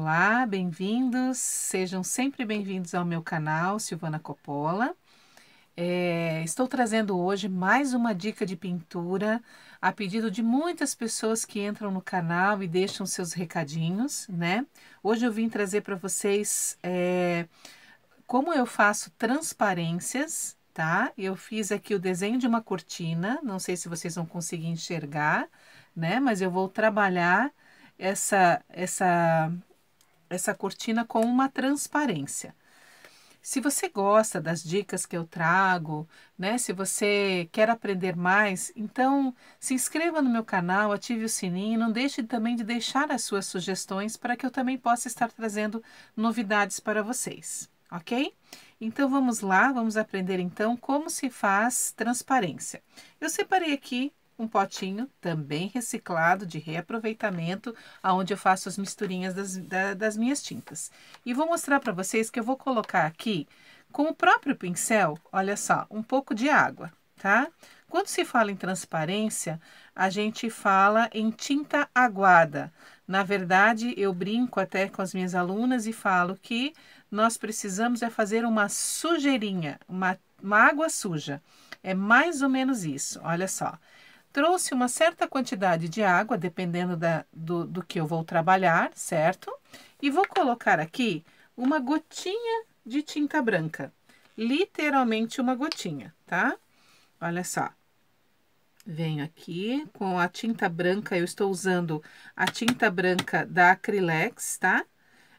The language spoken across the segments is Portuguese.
Olá, bem-vindos, sejam sempre bem-vindos ao meu canal, Silvana Coppola. Estou trazendo hoje mais uma dica de pintura a pedido de muitas pessoas que entram no canal e deixam seus recadinhos, né? Hoje eu vim trazer para vocês como eu faço transparências, tá? Eu fiz aqui o desenho de uma cortina, não sei se vocês vão conseguir enxergar, né? Mas eu vou trabalhar essa cortina com uma transparência. Se você gosta das dicas que eu trago, né? Se você quer aprender mais, então se inscreva no meu canal, ative o sininho, não deixe também de deixar as suas sugestões para que eu também possa estar trazendo novidades para vocês, ok? Então vamos lá, vamos aprender então como se faz transparência. Eu separei aqui um potinho também reciclado de reaproveitamento, onde eu faço as misturinhas das minhas tintas. E vou mostrar para vocês que eu vou colocar aqui, com o próprio pincel, olha só, um pouco de água, tá? Quando se fala em transparência, a gente fala em tinta aguada. Na verdade, eu brinco até com as minhas alunas e falo que nós precisamos fazer uma sujeirinha, uma água suja. É mais ou menos isso, olha só. Trouxe uma certa quantidade de água, dependendo do que eu vou trabalhar, certo? E vou colocar aqui uma gotinha de tinta branca. Literalmente uma gotinha, tá? Olha só. Venho aqui com a tinta branca, eu estou usando a tinta branca da Acrylex, tá?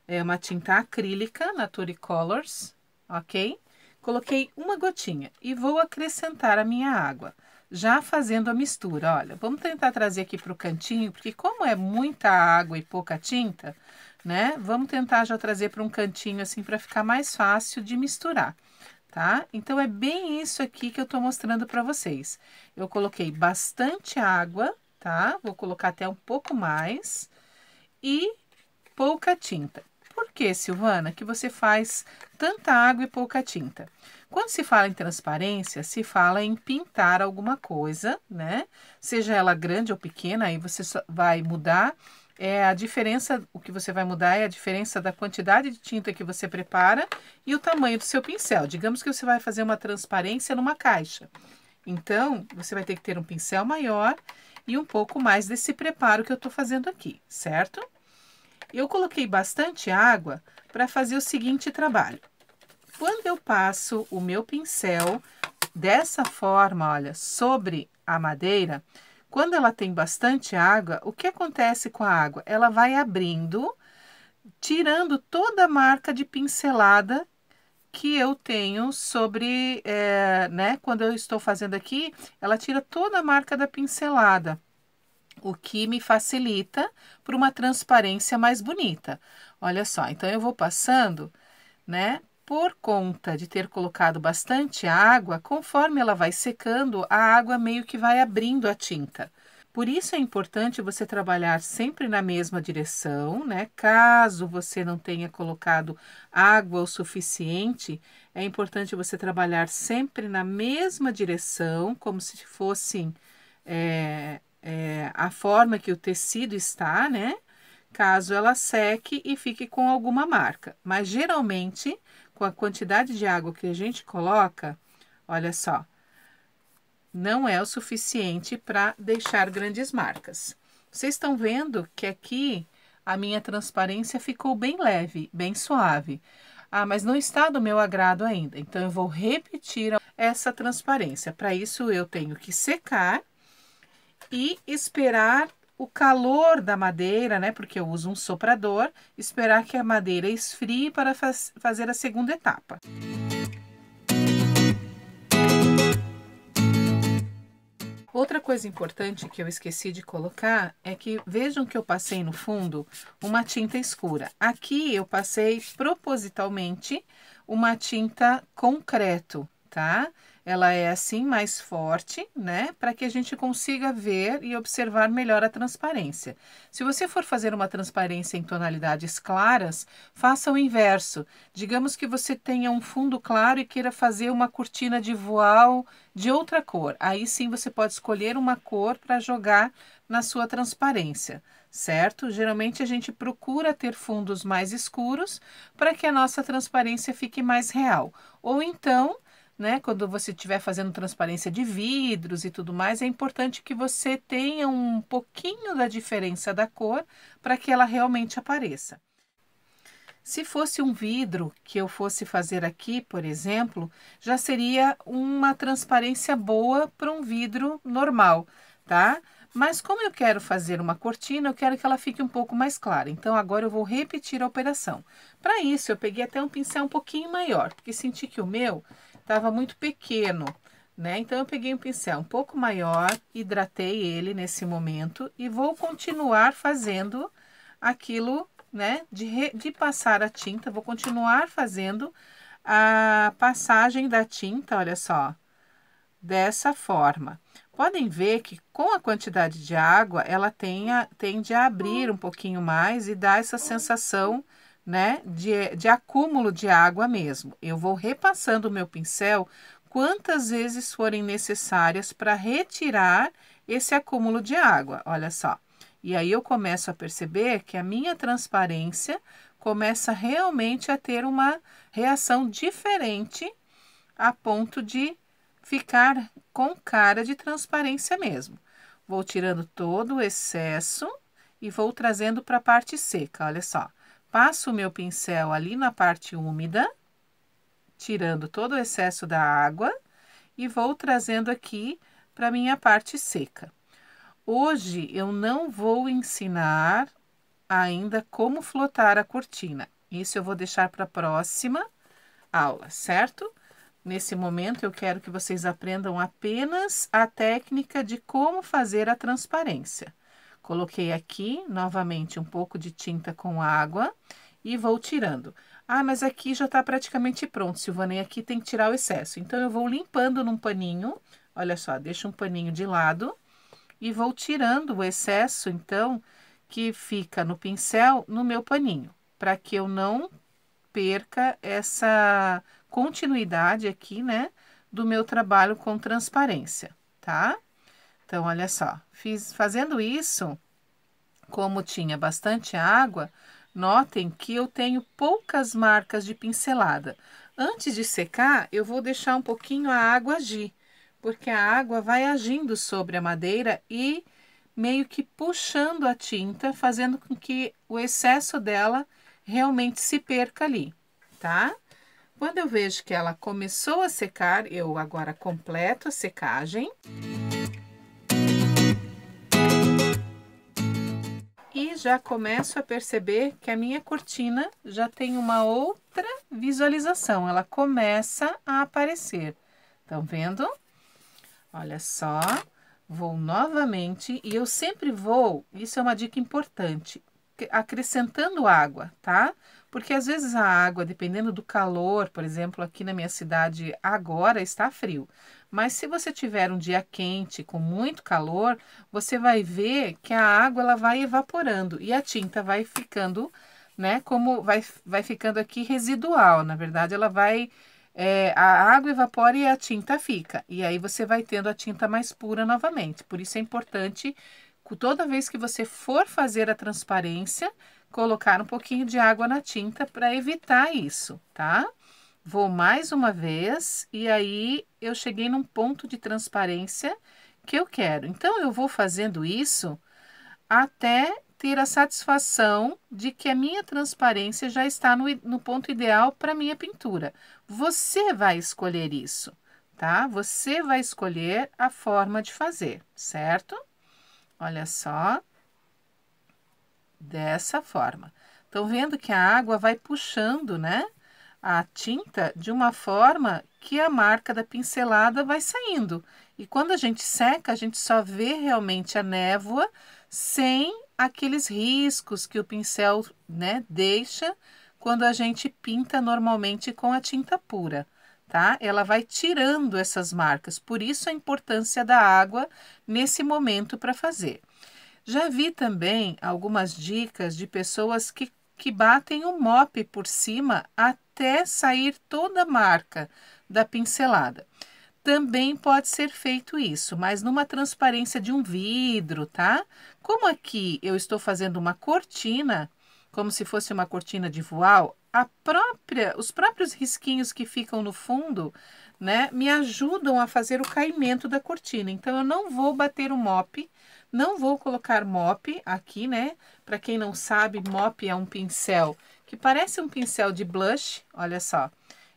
É uma tinta acrílica, Nature Colors, ok? Coloquei uma gotinha e vou acrescentar a minha água, já fazendo a mistura. Olha, vamos tentar trazer aqui para o cantinho, porque como é muita água e pouca tinta, né? Vamos tentar já trazer para um cantinho assim para ficar mais fácil de misturar, tá? Então é bem isso aqui que eu tô mostrando para vocês. Eu coloquei bastante água, tá? Vou colocar até um pouco mais e pouca tinta. Por que, Silvana, que você faz tanta água e pouca tinta? Quando se fala em transparência, se fala em pintar alguma coisa, né? Seja ela grande ou pequena, aí você vai mudar. A diferença, o que você vai mudar é a diferença da quantidade de tinta que você prepara e o tamanho do seu pincel. Digamos que você vai fazer uma transparência numa caixa. Então, você vai ter que ter um pincel maior e um pouco mais desse preparo que eu tô fazendo aqui, certo? Eu coloquei bastante água para fazer o seguinte trabalho. Quando eu passo o meu pincel dessa forma, olha, sobre a madeira, quando ela tem bastante água, o que acontece com a água? Ela vai abrindo, tirando toda a marca de pincelada que eu tenho sobre, né? Quando eu estou fazendo aqui, ela tira toda a marca da pincelada, o que me facilita para uma transparência mais bonita. Olha só, então eu vou passando, né? Por conta de ter colocado bastante água, conforme ela vai secando, a água meio que vai abrindo a tinta. Por isso é importante você trabalhar sempre na mesma direção, né? Caso você não tenha colocado água o suficiente, é importante você trabalhar sempre na mesma direção, como se fosse a forma que o tecido está, né? Caso ela seque e fique com alguma marca. Mas geralmente, com a quantidade de água que a gente coloca, olha só, não é o suficiente para deixar grandes marcas. Vocês estão vendo que aqui a minha transparência ficou bem leve, bem suave. Ah, mas não está do meu agrado ainda. Então, eu vou repetir essa transparência. Para isso, eu tenho que secar e esperar o calor da madeira, né? Porque eu uso um soprador, esperar que a madeira esfrie para fazer a segunda etapa. Outra coisa importante que eu esqueci de colocar é que vejam que eu passei no fundo uma tinta escura. Aqui eu passei propositalmente uma tinta concreto, tá? Ela é assim mais forte, né? Para que a gente consiga ver e observar melhor a transparência. Se você for fazer uma transparência em tonalidades claras, faça o inverso. Digamos que você tenha um fundo claro e queira fazer uma cortina de voal de outra cor. Aí sim você pode escolher uma cor para jogar na sua transparência, certo? Geralmente a gente procura ter fundos mais escuros para que a nossa transparência fique mais real. Ou então, né, quando você estiver fazendo transparência de vidros e tudo mais, é importante que você tenha um pouquinho da diferença da cor para que ela realmente apareça. Se fosse um vidro que eu fosse fazer aqui, por exemplo, já seria uma transparência boa para um vidro normal, tá? Mas como eu quero fazer uma cortina, eu quero que ela fique um pouco mais clara. Então agora eu vou repetir a operação. Para isso, eu peguei até um pincel um pouquinho maior, porque senti que o meu estava muito pequeno, né? Então eu peguei um pincel um pouco maior, hidratei ele nesse momento e vou continuar fazendo aquilo, né, de passar a tinta. Vou continuar fazendo a passagem da tinta, olha só, dessa forma. Podem ver que com a quantidade de água, ela tende a abrir um pouquinho mais e dá essa sensação, né, de acúmulo de água mesmo. Eu vou repassando o meu pincel quantas vezes forem necessárias para retirar esse acúmulo de água, olha só. E aí eu começo a perceber que a minha transparência começa realmente a ter uma reação diferente a ponto de ficar com cara de transparência mesmo. Vou tirando todo o excesso e vou trazendo para a parte seca, olha só. Passo o meu pincel ali na parte úmida, tirando todo o excesso da água e vou trazendo aqui para a minha parte seca. Hoje eu não vou ensinar ainda como flotar a cortina. Isso eu vou deixar para a próxima aula, certo? Nesse momento eu quero que vocês aprendam apenas a técnica de como fazer a transparência. Coloquei aqui novamente um pouco de tinta com água e vou tirando. Ah, mas aqui já está praticamente pronto, Silvana, e aqui tem que tirar o excesso. Então eu vou limpando num paninho, olha só, deixo um paninho de lado e vou tirando o excesso, então, que fica no pincel, no meu paninho, para que eu não perca essa continuidade aqui, né, do meu trabalho com transparência, tá? Então, olha só, fazendo isso, como tinha bastante água, notem que eu tenho poucas marcas de pincelada. Antes de secar, eu vou deixar um pouquinho a água agir, porque a água vai agindo sobre a madeira e meio que puxando a tinta, fazendo com que o excesso dela realmente se perca ali, tá? Quando eu vejo que ela começou a secar, eu agora completo a secagem. E já começo a perceber que a minha cortina já tem uma outra visualização. Ela começa a aparecer. Estão vendo? Olha só. Vou novamente e eu sempre vou, isso é uma dica importante, acrescentando água, tá? Porque às vezes a água, dependendo do calor, por exemplo, aqui na minha cidade agora está frio. Mas se você tiver um dia quente, com muito calor, você vai ver que a água ela vai evaporando e a tinta vai ficando, né, como vai ficando aqui residual. Na verdade, ela vai a água evapora e a tinta fica. E aí você vai tendo a tinta mais pura novamente. Por isso é importante, toda vez que você for fazer a transparência, colocar um pouquinho de água na tinta para evitar isso, tá? Vou mais uma vez e aí eu cheguei num ponto de transparência que eu quero. Então, eu vou fazendo isso até ter a satisfação de que a minha transparência já está no ponto ideal para a minha pintura. Você vai escolher isso, tá? Você vai escolher a forma de fazer, certo? Olha só, dessa forma. Estão vendo que a água vai puxando, né, a tinta de uma forma que a marca da pincelada vai saindo. E quando a gente seca, a gente só vê realmente a névoa sem aqueles riscos que o pincel, né, deixa quando a gente pinta normalmente com a tinta pura, tá? Ela vai tirando essas marcas, por isso a importância da água nesse momento para fazer. Já vi também algumas dicas de pessoas que batem o mop por cima até sair toda a marca da pincelada. também pode ser feito isso, mas numa transparência de um vidro, tá? Como aqui eu estou fazendo uma cortina, como se fosse uma cortina de voal, os próprios risquinhos que ficam no fundo, né, me ajudam a fazer o caimento da cortina. Então, eu não vou bater o mop, não vou colocar mop aqui, né? Para quem não sabe, mop é um pincel que parece um pincel de blush, olha só.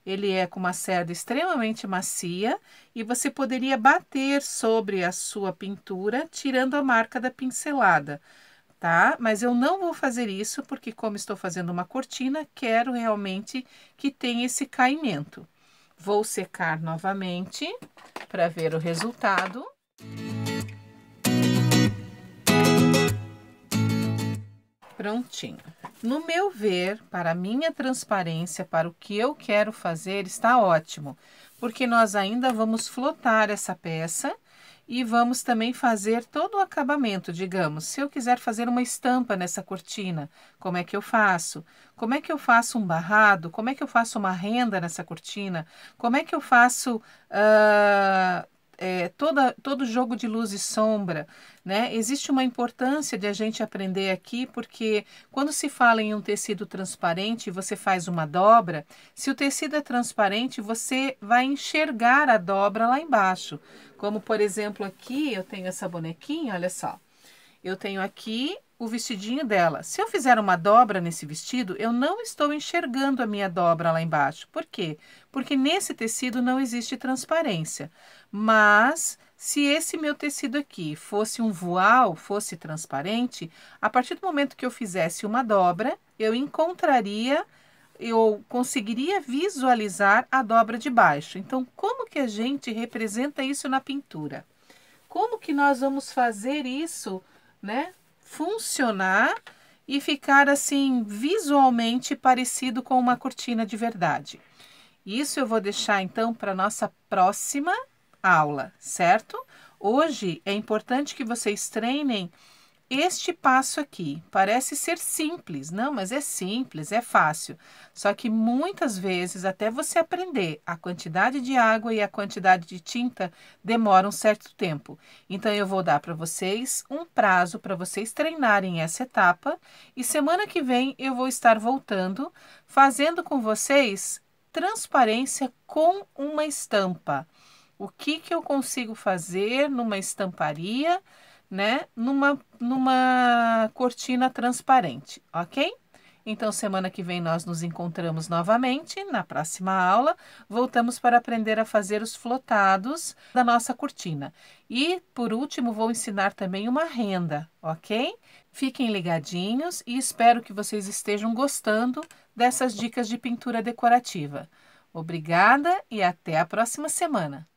Ele é com uma cerda extremamente macia e você poderia bater sobre a sua pintura, tirando a marca da pincelada, tá? Mas eu não vou fazer isso porque, como estou fazendo uma cortina, quero realmente que tenha esse caimento. Vou secar novamente para ver o resultado. Prontinho. No meu ver, para a minha transparência, para o que eu quero fazer, está ótimo, porque nós ainda vamos flotar essa peça e vamos também fazer todo o acabamento, digamos. Se eu quiser fazer uma estampa nessa cortina, como é que eu faço? Como é que eu faço um barrado? Como é que eu faço uma renda nessa cortina? Como é que eu faço todo jogo de luz e sombra, né? Existe uma importância de a gente aprender aqui, porque quando se fala em um tecido transparente, você faz uma dobra, se o tecido é transparente, você vai enxergar a dobra lá embaixo. Como, por exemplo, aqui eu tenho essa bonequinha, olha só. Eu tenho aqui o vestidinho dela. Se eu fizer uma dobra nesse vestido, eu não estou enxergando a minha dobra lá embaixo. Por quê? Porque nesse tecido não existe transparência. Mas se esse meu tecido aqui fosse um voal, fosse transparente, a partir do momento que eu fizesse uma dobra, eu conseguiria visualizar a dobra de baixo. Então, como que a gente representa isso na pintura? Como que nós vamos fazer isso, né, funcionar e ficar assim visualmente parecido com uma cortina de verdade? Isso eu vou deixar então para nossa próxima aula, certo? Hoje é importante que vocês treinem este passo aqui. Parece ser simples, não, mas é simples, é fácil. Só que muitas vezes, até você aprender a quantidade de água e a quantidade de tinta, demora um certo tempo. Então, eu vou dar para vocês um prazo para vocês treinarem essa etapa. E semana que vem eu vou estar voltando, fazendo com vocês transparência com uma estampa. O que eu consigo fazer numa estamparia, né? Numa cortina transparente, ok? Então, semana que vem nós nos encontramos novamente na próxima aula. Voltamos para aprender a fazer os flotados da nossa cortina. E, por último, vou ensinar também uma renda, ok? Fiquem ligadinhos e espero que vocês estejam gostando dessas dicas de pintura decorativa. Obrigada e até a próxima semana!